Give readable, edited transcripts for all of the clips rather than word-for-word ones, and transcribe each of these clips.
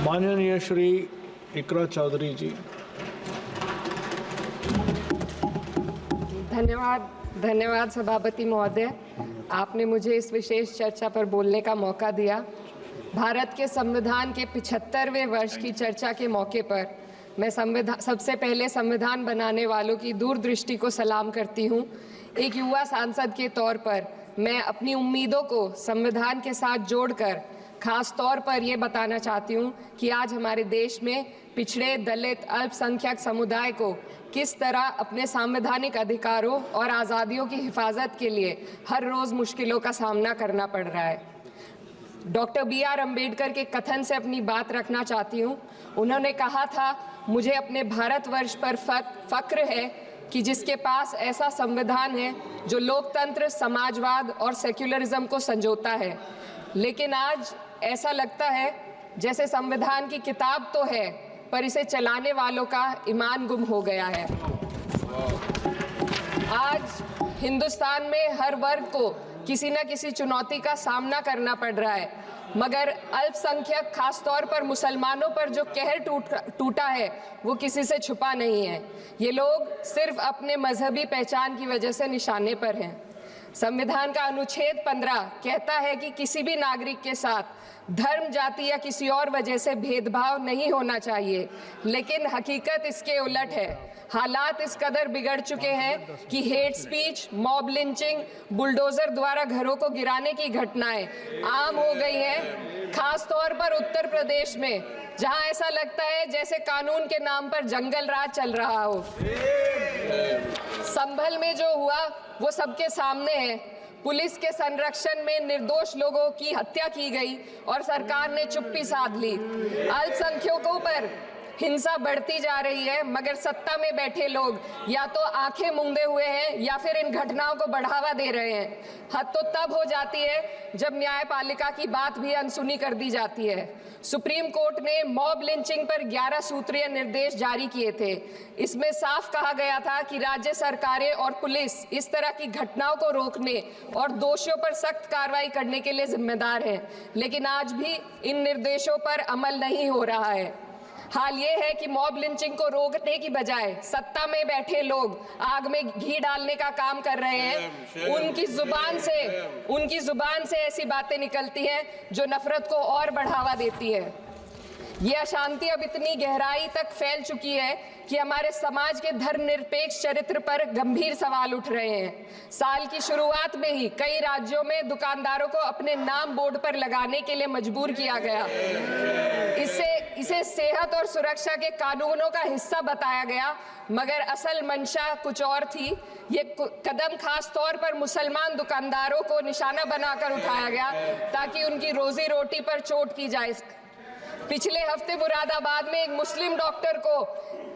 माननीय श्री इकरा चौधरी जी। धन्यवाद सभापति महोदय, आपने मुझे इस विशेष चर्चा पर बोलने का मौका दिया। भारत के संविधान के 75वें वर्ष की चर्चा के मौके पर मैं सबसे पहले संविधान बनाने वालों की दूरदृष्टि को सलाम करती हूँ। एक युवा सांसद के तौर पर मैं अपनी उम्मीदों को संविधान के साथ जोड़कर खास तौर पर ये बताना चाहती हूँ कि आज हमारे देश में पिछड़े, दलित, अल्पसंख्यक समुदाय को किस तरह अपने संवैधानिक अधिकारों और आज़ादियों की हिफाजत के लिए हर रोज़ मुश्किलों का सामना करना पड़ रहा है। Doctor B.R. अम्बेडकर के कथन से अपनी बात रखना चाहती हूँ। उन्होंने कहा था, मुझे अपने भारतवर्ष पर फक्र है कि जिसके पास ऐसा संविधान है जो लोकतंत्र, समाजवाद और सेक्युलरिज्म को संजोता है। लेकिन आज ऐसा लगता है जैसे संविधान की किताब तो है पर इसे चलाने वालों का ईमान गुम हो गया है। आज हिंदुस्तान में हर वर्ग को किसी न किसी चुनौती का सामना करना पड़ रहा है, मगर अल्पसंख्यक खास तौर पर मुसलमानों पर जो कहर टूटा है वो किसी से छुपा नहीं है। ये लोग सिर्फ अपने मजहबी पहचान की वजह से निशाने पर हैं। संविधान का अनुच्छेद 15 कहता है कि किसी भी नागरिक के साथ धर्म, जाति या किसी और वजह से भेदभाव नहीं होना चाहिए, लेकिन हकीकत इसके उलट है। हालात इस कदर बिगड़ चुके हैं कि hate speech, mob lynching, bulldozer द्वारा घरों को गिराने की घटनाएं आम हो गई हैं। खास तौर पर उत्तर प्रदेश में, जहां ऐसा लगता है जैसे कानून के नाम पर जंगल राज चल रहा हो। संभल में जो हुआ वो सबके सामने है। पुलिस के संरक्षण में निर्दोष लोगों की हत्या की गई और सरकार ने चुप्पी साध ली। अल्पसंख्यकों पर हिंसा बढ़ती जा रही है, मगर सत्ता में बैठे लोग या तो आंखें मूंदे हुए हैं या फिर इन घटनाओं को बढ़ावा दे रहे हैं। हद तो तब हो जाती है जब न्यायपालिका की बात भी अनसुनी कर दी जाती है। सुप्रीम कोर्ट ने मॉब लिंचिंग पर 11 सूत्रीय निर्देश जारी किए थे। इसमें साफ कहा गया था कि राज्य सरकारें और पुलिस इस तरह की घटनाओं को रोकने और दोषियों पर सख्त कार्रवाई करने के लिए जिम्मेदार हैं, लेकिन आज भी इन निर्देशों पर अमल नहीं हो रहा है। हाल ये है कि मॉब लिंचिंग को रोकने की बजाय सत्ता में बैठे लोग आग में घी डालने का काम कर रहे हैं। उनकी जुबान से ऐसी बातें निकलती हैं जो नफरत को और बढ़ावा देती है। ये अशांति अब इतनी गहराई तक फैल चुकी है कि हमारे समाज के धर्मनिरपेक्ष चरित्र पर गंभीर सवाल उठ रहे हैं। साल की शुरुआत में ही कई राज्यों में दुकानदारों को अपने नाम बोर्ड पर लगाने के लिए मजबूर किया गया। इसे सेहत और सुरक्षा के कानूनों का हिस्सा बताया गया, मगर असल मंशा कुछ और थी। ये कदम खास तौर पर मुसलमान दुकानदारों को निशाना बनाकर उठाया गया ताकि उनकी रोजी रोटी पर चोट की जाए। पिछले हफ्ते मुरादाबाद में एक मुस्लिम डॉक्टर को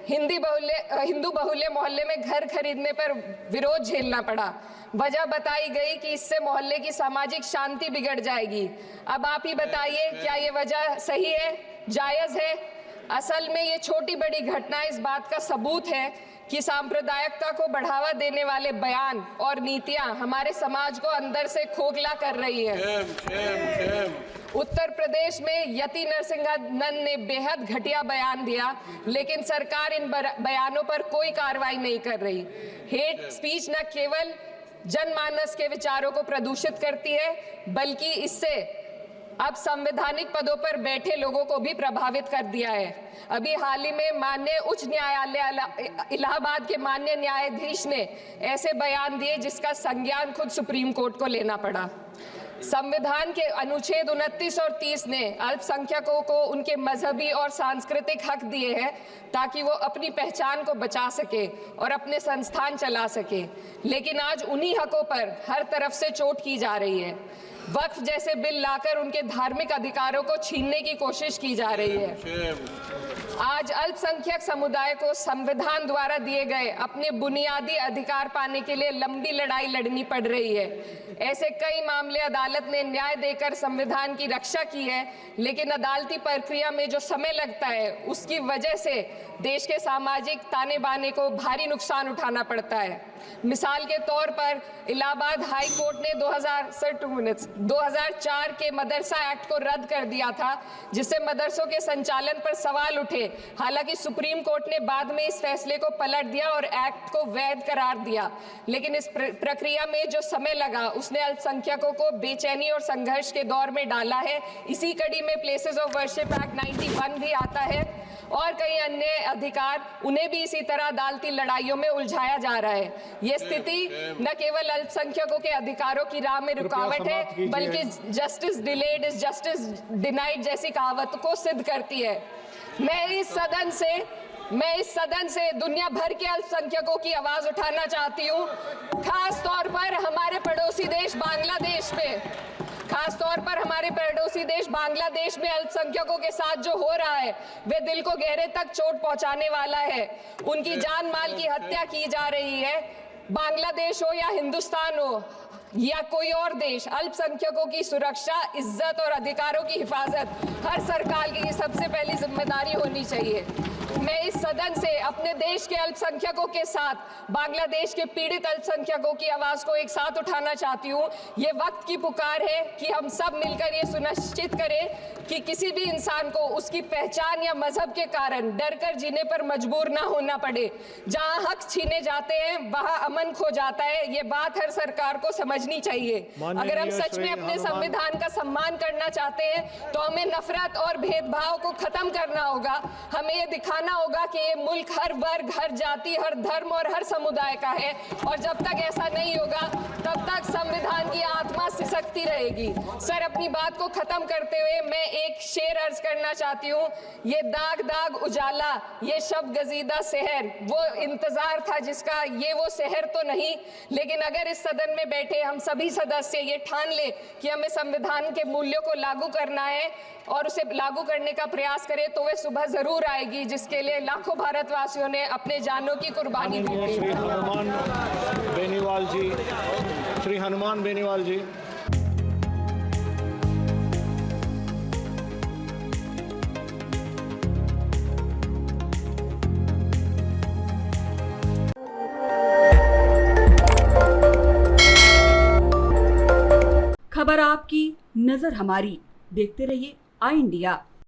हिंदू बहुल्य मोहल्ले में घर खरीदने पर विरोध झेलना पड़ा। वजह बताई गई कि इससे मोहल्ले की सामाजिक शांति बिगड़ जाएगी। अब आप ही बताइए, क्या ये वजह सही है, जायज है? असल में ये छोटी बड़ी घटना इस बात का सबूत है कि सांप्रदायिकता को बढ़ावा देने वाले बयान और नीतियां हमारे समाज को अंदर से खोखला कर रही है। उत्तर प्रदेश में यति नरसिंहन ने बेहद घटिया बयान दिया, लेकिन सरकार इन बयानों पर कोई कार्रवाई नहीं कर रही। हेट स्पीच न केवल जनमानस के विचारों को प्रदूषित करती है, बल्कि इससे अब संवैधानिक पदों पर बैठे लोगों को भी प्रभावित कर दिया है। अभी हाल ही में माननीय उच्च न्यायालय इलाहाबाद के माननीय न्यायाधीश ने ऐसे बयान दिए जिसका संज्ञान खुद सुप्रीम कोर्ट को लेना पड़ा। संविधान के अनुच्छेद 29 और 30 ने अल्पसंख्यकों को उनके मजहबी और सांस्कृतिक हक दिए हैं ताकि वो अपनी पहचान को बचा सके और अपने संस्थान चला सके, लेकिन आज उन्हीं हकों पर हर तरफ से चोट की जा रही है। वक्फ जैसे बिल लाकर उनके धार्मिक अधिकारों को छीनने की कोशिश की जा रही है। आज अल्पसंख्यक समुदाय को संविधान द्वारा दिए गए अपने बुनियादी अधिकार पाने के लिए लंबी लड़ाई लड़नी पड़ रही है। ऐसे कई मामले अदालत ने न्याय देकर संविधान की रक्षा की है, लेकिन अदालती प्रक्रिया में जो समय लगता है उसकी वजह से देश के सामाजिक ताने बाने को भारी नुकसान उठाना पड़ता है। मिसाल के तौर पर इलाहाबाद हाई कोर्ट ने 2004 के मदरसा एक्ट को रद्द कर दिया था, जिससे मदरसों के संचालन पर सवाल उठे। हालांकि सुप्रीम कोर्ट ने बाद में इस फैसले को पलट दिया और एक्ट को वैध करार दिया, लेकिन इस प्रक्रिया में जो समय लगा उसने अल्पसंख्यकों को बेचैनी और संघर्ष के दौर में डाला है। इसी कड़ी में प्लेसेस ऑफ वर्शिप एक्ट 91 भी आता है और कई अन्य अधिकार, उन्हें भी इसी तरह अदालती लड़ाइयों में उलझाया जा रहा है। ये स्थिति न केवल अल्पसंख्यकों के अधिकारों की राह में रुकावट है, बल्कि justice delayed is justice denied जैसी कहावत को सिद्ध करती है। मैं इस सदन से दुनिया भर के अल्पसंख्यकों की आवाज उठाना चाहती हूँ, खास तौर पर हमारे पड़ोसी देश बांग्लादेश में अल्पसंख्यकों के साथ जो हो रहा है वे दिल को गहरे तक चोट पहुंचाने वाला है। उनकी जान माल की हत्या की जा रही है। बांग्लादेश हो या हिंदुस्तान हो या कोई और देश, अल्पसंख्यकों की सुरक्षा, इज्जत और अधिकारों की हिफाजत हर सरकार की सबसे पहली जिम्मेदारी होनी चाहिए। मैं इस सदन से अपने देश के अल्पसंख्यकों के साथ बांग्लादेश के पीड़ित अल्पसंख्यकों की आवाज को एक साथ उठाना चाहती हूँ। ये वक्त की पुकार है कि हम सब मिलकर ये सुनिश्चित करें कि किसी भी इंसान को उसकी पहचान या मजहब के कारण डर कर जीने पर मजबूर ना होना पड़े। जहाँ हक छीने जाते हैं वहाँ अमन खो जाता है। ये बात हर सरकार को समझनी चाहिए। अगर हम सच में अपने संविधान का सम्मान करना चाहते हैं तो हमें नफरत और भेदभाव को खत्म करना होगा। हमें ये दिखाना होगा कि ये मुल्क हर वर्ग, हर जाति, हर धर्म और हर समुदाय का है, और जब तक ऐसा नहीं होगा तब तक संविधान की आत्मा सिसकती रहेगी। सर, अपनी बात को खत्म करते हुए मैं एक शेर अर्ज करना चाहती हूँ। ये दाग दाग उजाला, ये शब गजीदा शहर, वो इंतजार था जिसका ये वो शहर तो नहीं। लेकिन अगर इस सदन में बैठे हम सभी सदस्य ये ठान ले कि हमें संविधान के मूल्यों को लागू करना है और उसे लागू करने का प्रयास करें, तो वे सुबह जरूर आएगी जिसके लिए लाखों भारतवासियों ने अपने जानों की कुर्बानी दी थी। श्री हनुमान बेनीवाल जी। खबर आपकी, नजर हमारी। देखते रहिए आई इंडिया।